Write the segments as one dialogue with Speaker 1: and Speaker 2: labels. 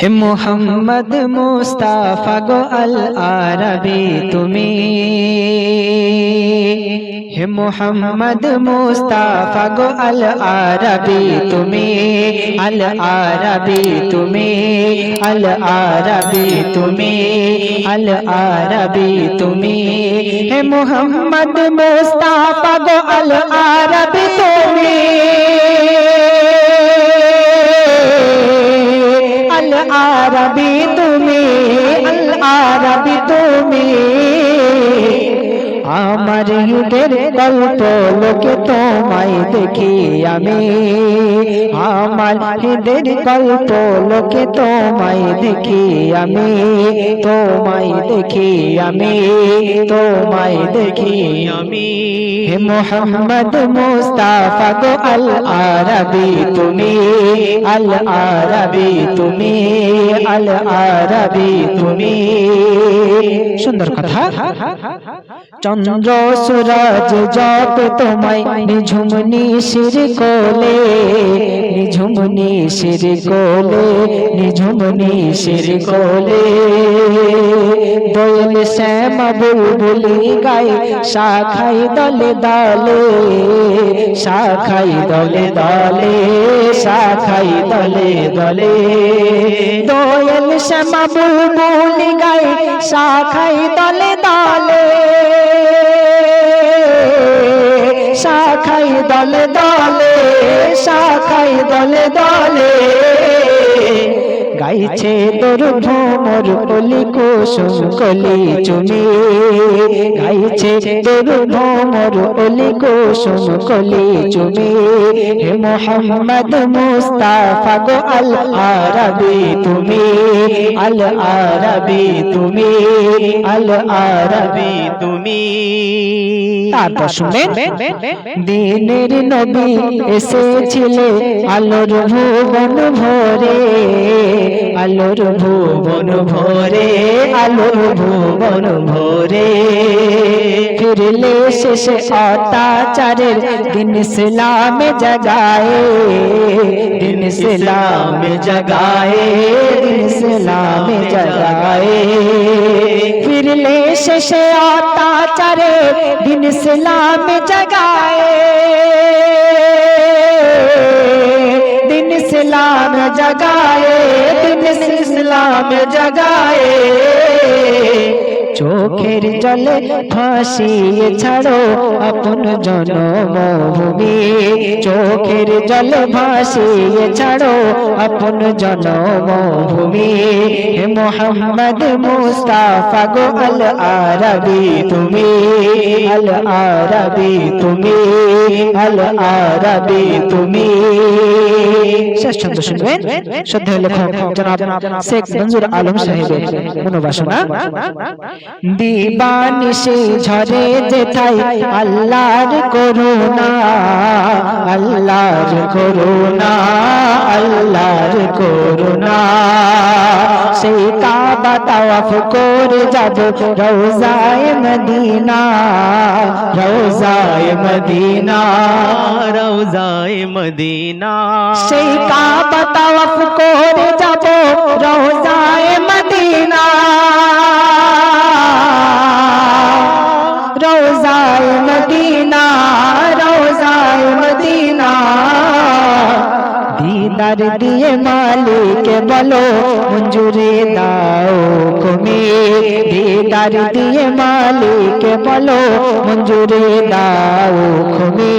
Speaker 1: হে মোহাম্মদ মুস্তাফা গো আল আরবি তুমি, হে মোহাম্মদ মুস্তাফা গো আল আরবি তুমি, আল আরবি তুমি, আল আরবি তুমি, আল আরবি তুমি, হে মোহাম্মদ মুস্তাফা গো আল আরবি তুমি, আল আরবি তুমি, আল আরবি তুমি, আমার হৃদের গল্প লোকে তোমায় দেখি আমি, আমার হৃদের গল্প লোকে তোমায় দেখি আমি, তোমায় দেখি আমি, তোমায় দেখি আমি, হে মোহাম্মদ মুস্তাফা গো আল আরবি তুমি, আল আরবি তুমি, আল আরবি তুমি। সুন্দর কথা। চন্দ্র সূরজ জপ তোমায় নিঝুম নিশির কোলে, নিঝুম নিশির কোলে, নিঝুম নিশির কোলে, দোয়েল শ্যামা বুলবুলি গায় শাখাই দলে দলে, শাখাই দলে দলে, শাখাই দলে দলে, দোয়েল শ্যামা বুলবুলি গায় শাখাই দলে দলে, শাখাই দলে দলে, শাখাই দলে দলে, গাইছে তোর ভ্রমর কলি কুসুম কলি চুমি, গাইছে তোর ভ্রমর কলি কুসুম কলি চুমি, হে মোহাম্মদ মুস্তাফা গো আল আরবি তুমি, আল আরবি তুমি, আল আরবি তুমি। তারপর শুনেন, দিনের নবী এসেছিলে আলোর ভুবন ভরে, আলোর ভুবন ভরে, আলোর ভুবন ভরে, ফিরলে শেষে অত্যাচারের দিন ইসলামে জাগায়ে, দিন ইসলামে জাগায়ে, দিন ইসলামে জাগায়ে, ফিরলে শেষে অত্যাচারের দিন ইসলামে জাগায়ে, দিন ইসলাম জাগায়ে, দিন ইসলাম জাগায়ে, চোখের জলে ভাসিয়ে ছাড়ো আপন জন্মভূমি, চোখের জলে ভাসিয়ে ছাড়ো আপন জন্মভূমি, হে মোহাম্মদ মুস্তাফা গো আল আরবি তুমি, আল আরবি তুমি, আল আরবি তুমি। শেষ ছন্দ শুনবেন, শ্রদ্ধেয় লেখক জনাব শেখ মনজুর আলম সাহেবের মনোবাসনা। দিবানিশি ঝরে যেথায় আল্লাহর করুণা, আল্লাহর করুণা, আল্লাহর করুণা, সেই কাবা তাওয়াফ করে যাব রওজায়ে মদিনা, রওজায়ে মদিনা,
Speaker 2: রওজায়ে মদিনা,
Speaker 1: সেই কাবা তাওয়াফ করে যাব রওজায়ে মদিনা, রওজায়ে মদিনা, রওজায়ে মদিনা, দিদার দিয়ে মালিককে বলো মঞ্জুরি দাও তুমি, দিদার দিয়ে মালিককে বলো মঞ্জুরি দাও তুমি,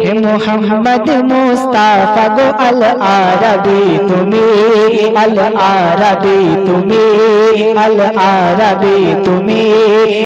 Speaker 1: হে মোহাম্মদ মুস্তাফা গো আল আরবি তুমি, আল আরবি তুমি, আল আরবি তুমি।